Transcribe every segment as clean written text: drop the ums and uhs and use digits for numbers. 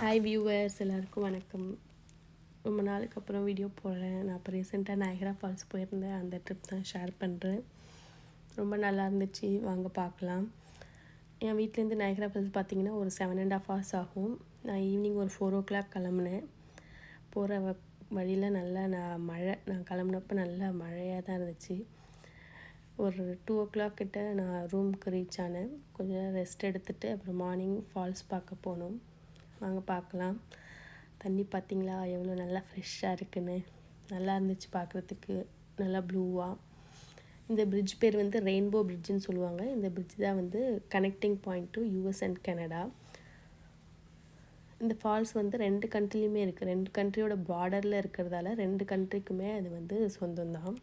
Hi viewers, எல்லாருக்கும் வணக்கம். ரொம்ப நாளுக்கு அப்புறம் வீடியோ போடுறேன். நான் இப்போ ரீசெண்டாக நயகரா ஃபால்ஸ் போயிருந்தேன். அந்த ட்ரிப் தான் ஷேர் பண்ணுறேன். ரொம்ப நல்லா இருந்துச்சு, வாங்க பார்க்கலாம். என் வீட்டிலேருந்து நயகரா ஃபால்ஸ் பார்த்திங்கன்னா ஒரு 7.5 hours ஆகும். நான் ஈவினிங் ஒரு 4 o'clock கிளம்புனேன். போகிற வழியில் நல்லா நான் கிளம்புனப்போ நல்லா மழையாக தான் இருந்துச்சு. ஒரு 2 o'clock கிட்ட நான் ரூமுக்கு ரீச் ஆனேன். கொஞ்சம் ரெஸ்ட் எடுத்துகிட்டு அப்புறம் மார்னிங் ஃபால்ஸ் பார்க்க போனோம். வாங்க பார்க்கலாம். தண்ணி பார்த்திங்களா எவ்வளோ நல்லா ஃப்ரெஷ்ஷாக இருக்குன்னு. நல்லா இருந்துச்சு பார்க்குறதுக்கு, நல்லா ப்ளூவாக. இந்த பிரிட்ஜ் பேர் வந்து ரெயின்போ பிரிட்ஜுன்னு சொல்லுவாங்க. இந்த பிரிட்ஜ் தான் வந்து connecting point to US and Canada. இந்த ஃபால்ஸ் வந்து 2 கண்ட்ரிலையுமே இருக்குது. 2 கண்ட்ரியோட பார்டரில் இருக்கிறதால 2 கண்ட்ரிக்குமே அது வந்து சொந்தம்தான்.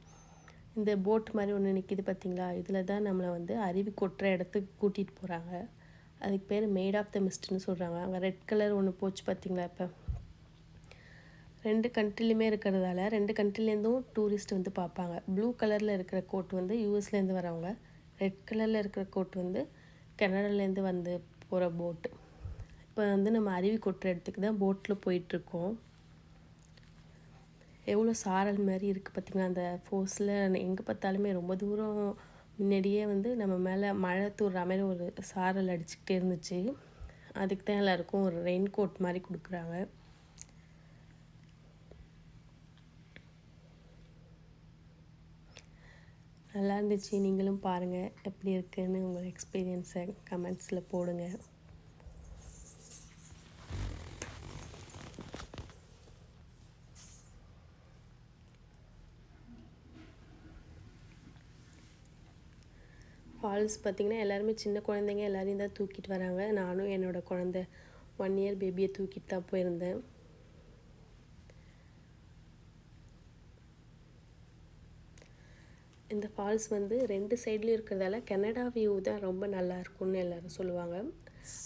இந்த போட் மாதிரி ஒன்று நிற்கிது பார்த்திங்களா, இதில் தான் நம்மளை வந்து அருவி கொட்டுற இடத்துக்கு கூட்டிகிட்டு போகிறாங்க. அதுக்கு பேர் மேட் ஆஃப் த மிஸ்ட்னு சொல்கிறாங்க. அங்கே ரெட் கலர் ஒன்று போச்சு பார்த்திங்களா. இப்போ 2 கண்ட்ரிலையுமே இருக்கிறதால 2 கண்ட்ரிலேருந்தும் டூரிஸ்ட் வந்து பார்ப்பாங்க. ப்ளூ கலரில் இருக்கிற கோட் வந்து யூஎஸ்லேருந்து வரவங்க, ரெட் கலரில் இருக்கிற கோட் வந்து கனடாலேருந்து வந்து போகிற போட்டு. இப்போ வந்து நம்ம அருவி கொட்டுற இடத்துக்கு தான் போட்டில் போயிட்டுருக்கோம். எவ்வளோ சாரல் மாதிரி இருக்குது பார்த்திங்கன்னா. அந்த ஃபோர்ஸில் எங்கே பார்த்தாலுமே ரொம்ப தூரம் முன்னாடியே வந்து நம்ம மேலே மழை தூர்ற மாதிரி ஒரு சாரல் அடிச்சுக்கிட்டே இருந்துச்சு. அதுக்கு தான் எல்லாருக்கும் ஒரு ரெயின் கோட் மாதிரி கொடுக்குறாங்க. நல்லா இருந்துச்சு. நீங்களும் பாருங்கள் எப்படி இருக்குன்னு உங்கள் எக்ஸ்பீரியன்ஸை கமெண்ட்ஸில் போடுங்க. ஃபால்ஸ் பார்த்திங்கன்னா எல்லாருமே சின்ன குழந்தைங்க எல்லாரையும் தான் தூக்கிட்டு வராங்க. நானும் என்னோடய குழந்த 1 year பேபியை தூக்கிட்டு தான் போயிருந்தேன். இந்த ஃபால்ஸ் வந்து 2 சைட்லேயும் இருக்கிறதால கனடா வியூ தான் ரொம்ப நல்லா இருக்கும்னு எல்லோரும் சொல்லுவாங்க.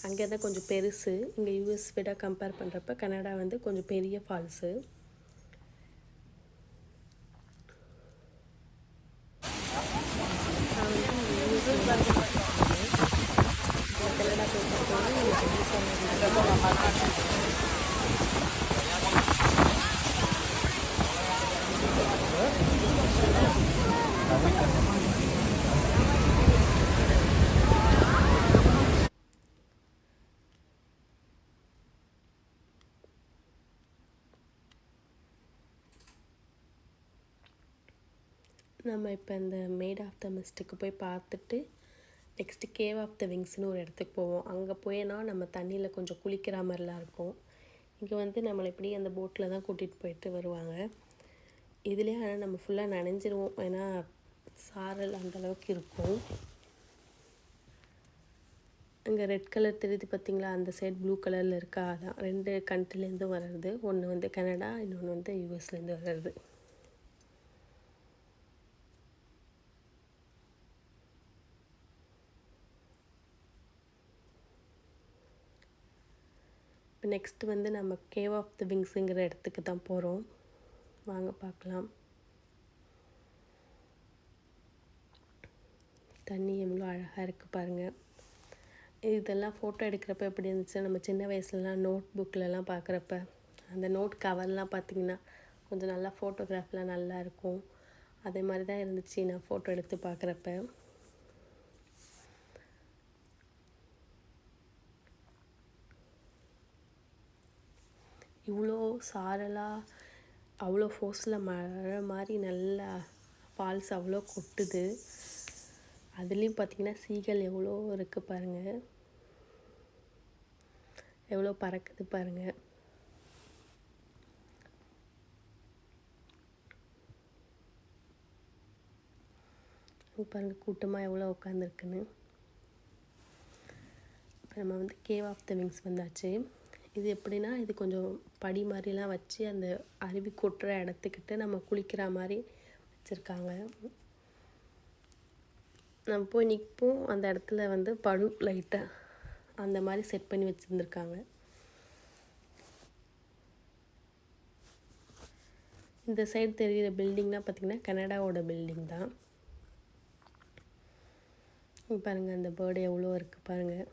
அங்கே தான் கொஞ்சம் பெருசு. இங்கே யூஎஸ் விட கம்பேர் பண்ணுறப்ப கனடா வந்து கொஞ்சம் பெரிய ஃபால்ஸு. நம்ம இப்போ இந்த மேட் ஆஃப் த மிஸ்ட்டுக்கு போய் பார்த்துட்டு நெக்ஸ்ட்டு கேவ் ஆஃப் த விங்ஸ்னு ஒரு இடத்துக்கு போவோம். அங்கே போயினா நம்ம தண்ணியில் கொஞ்சம் குளிக்கிற மாதிரிலாம் இருக்கும். இங்கே வந்து நம்மளை இப்படி அந்த போட்டில் தான் கூட்டிகிட்டு போயிட்டு வருவாங்க. இதுலேயே ஆனால் நம்ம ஃபுல்லாக நனைஞ்சிருவோம், ஏன்னா சாரல் அந்தளவுக்கு இருக்கும். அங்கே ரெட் கலர் தெரியுது பார்த்திங்களா, அந்த சைட் ப்ளூ கலரில் இருக்கா, அதான் 2 கண்ட்ரிலேருந்து வர்றது. ஒன்று வந்து கனடா, இன்னொன்று வந்து யூஎஸ்லேருந்து வர்றது. இப்போ நெக்ஸ்ட்டு வந்து நம்ம கேவ் ஆஃப் த விங்ஸுங்கிற இடத்துக்கு தான் போகிறோம். வாங்க பார்க்கலாம். தண்ணி எவ்வளோ அழகாக இருக்குது பாருங்கள். இதெல்லாம் ஃபோட்டோ எடுக்கிறப்ப எப்படி இருந்துச்சு, நம்ம சின்ன வயசுலலாம் நோட் புக்கிலலாம் பார்க்குறப்ப அந்த நோட் கவர்லாம் பார்த்திங்கன்னா கொஞ்சம் நல்லா ஃபோட்டோகிராஃப்லாம் நல்லா இருக்கும். அதே மாதிரி தான் இருந்துச்சு நான் ஃபோட்டோ எடுத்து பார்க்குறப்ப. இவ்வளோ சாரலாக அவ்வளோ ஃபோர்ஸில் மழை மாதிரி நல்லா ஃபால்ஸ் அவ்வளோ கொட்டுது. அதுலேயும் பார்த்திங்கன்னா சீகல் எவ்வளோ இருக்குது பாருங்கள், எவ்வளோ பறக்குது பாருங்கள். பாருங்கள் கூட்டமாக எவ்வளோ உட்காந்துருக்குன்னு. இப்போ நம்ம வந்து கேவ் ஆஃப் த விங்ஸ் வந்தாச்சு. இது எப்படின்னா, இது கொஞ்சம் படி மாதிரிலாம் வச்சு அந்த அருவி கொட்டுற இடத்துக்கிட்ட நம்ம குளிக்கிற மாதிரி வச்சுருக்காங்க. நம்ம போய் நிற்போம், அந்த இடத்துல வந்து படு லைட்டாக அந்த மாதிரி செட் பண்ணி வச்சுருந்துருக்காங்க. இந்த சைடு தெரிகிற பில்டிங்னால் பார்த்திங்கன்னா கனடாவோட பில்டிங் தான். பாருங்கள் அந்த பேர்டு எவ்வளோ இருக்குது பாருங்கள்.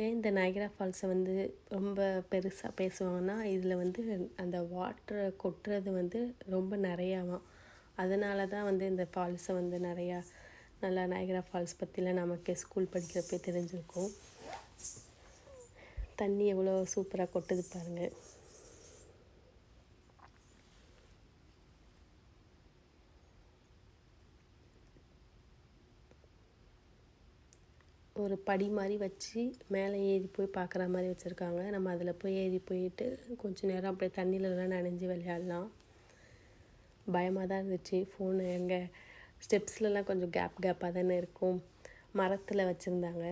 ஏன் இந்த நயகரா ஃபால்ஸை வந்து ரொம்ப பெருசாக பேசுவாங்கன்னா, இதில் வந்து அந்த வாட்டரை கொட்டுறது வந்து ரொம்ப நிறையாவாம். அதனால தான் வந்து இந்த ஃபால்ஸை வந்து நிறையா நல்லா நயகரா ஃபால்ஸ் பற்றிலாம் நமக்கு ஸ்கூல் படிக்கிறப்பே தெரிஞ்சிருக்கும். தண்ணி எவ்வளோ சூப்பராக கொட்டுது பாருங்கள். ஒரு படி மாதிரி வச்சு மேலே ஏறி போய் பார்க்குற மாதிரி வச்சுருக்காங்க. நம்ம அதில் போய் ஏறி போயிட்டு கொஞ்சம் நேரம் அப்படியே தண்ணியிலலாம் நனைஞ்சி விளையாடலாம். பயமாக தான் இருந்துச்சு. ஃபோனு எங்கே ஸ்டெப்ஸ்லலாம் கொஞ்சம் கேப்பாக தானே இருக்கும். மரத்தில் வச்சுருந்தாங்க.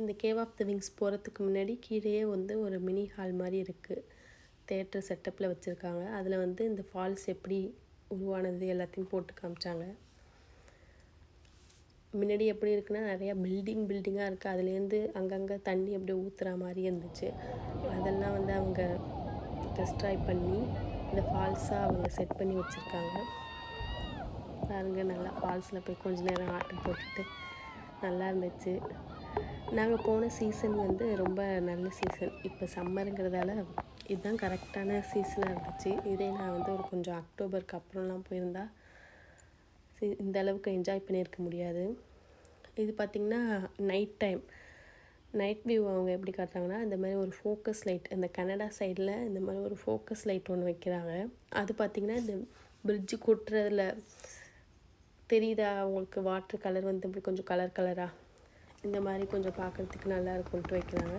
இந்த கேவ் ஆஃப் த விங்ஸ் போகிறதுக்கு முன்னாடி கீழேயே வந்து ஒரு மினி ஹால் மாதிரி இருக்குது. தேட்டர் செட்டப்பில் வச்சுருக்காங்க. அதில் வந்து இந்த ஃபால்ஸ் எப்படி உருவானது எல்லாத்தையும் போட்டு காமிச்சாங்க. முன்னாடி எப்படி இருக்குன்னா நிறையா பில்டிங்காக இருக்குது. அதுலேருந்து அங்கங்கே தண்ணி அப்படியே ஊற்றுற மாதிரி இருந்துச்சு. அதெல்லாம் வந்து அவங்க டெஸ்ட்ராய் பண்ணி இந்த ஃபால்ஸாக அவங்க செட் பண்ணி வச்சுருக்காங்க. பாருங்க, நல்லா ஃபால்ஸில் போய் கொஞ்சம் நேரம் ஆட்டம் போட்டுட்டு நல்லா இருந்துச்சு. நாங்கள் போன சீசன் வந்து ரொம்ப நல்ல சீசன். இப்போ சம்மருங்கிறதால இதுதான் கரெக்டான சீசனாக இருந்துச்சு. இதே நான் வந்து ஒரு கொஞ்சம் அக்டோபருக்கு அப்புறம்லாம் போயிருந்தா இந்த அளவுக்கு என்ஜாய் பண்ணியிருக்க முடியாது. இது பார்த்திங்கன்னா நைட் வியூ அவங்க எப்படி காட்டுறாங்கன்னா, இந்த மாதிரி ஒரு ஃபோக்கஸ் லைட், இந்த கனடா சைடில் இந்த மாதிரி ஒரு ஃபோக்கஸ் லைட் ஒன்று வைக்கிறாங்க. அது பார்த்திங்கன்னா இந்த பிரிட்ஜு கொட்டுறதுல தெரியுதா உங்களுக்கு, வாட்டர் கலர் வந்து இப்படி கொஞ்சம் கலராக இந்த மாதிரி கொஞ்சம் பார்க்குறதுக்கு நல்லா இருக்கும்ட்டு வைக்கிறாங்க.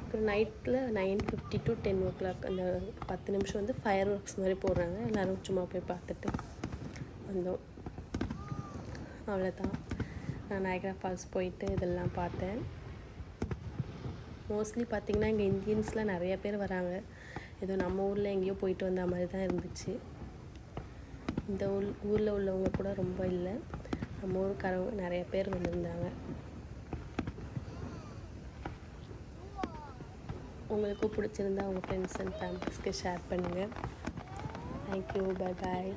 அப்புறம் நைட்டில் 9:50 to 10 o'clock அந்த 10 நிமிஷம் வந்து ஃபயர் ஒர்க்ஸ் மாதிரி போடுறாங்க. எல்லோரும் சும்மா போய் பார்த்துட்டு வந்தோம். அவ்வளோதான். நான் நயகரா ஃபால்ஸ் போயிட்டு இதெல்லாம் பார்த்தேன். மோஸ்ட்லி பார்த்திங்கன்னா இங்கே இந்தியன்ஸ்லாம் நிறைய பேர் வராங்க. ஏதோ நம்ம ஊரில் எங்கேயோ போயிட்டு வந்த மாதிரி தான் இருந்துச்சு. இந்த ஊரில் உள்ளவங்க கூட ரொம்ப இல்லை, நம்ம ஊருக்காரவங்க நிறைய பேர் வந்திருந்தாங்க. உங்களுக்கு பிடிச்சிருந்தா உங்கள் ஃப்ரெண்ட்ஸ் அண்ட் ஃபேமிலிஸ்க்கு ஷேர் பண்ணுங்கள். தேங்க்யூ. Bye bye.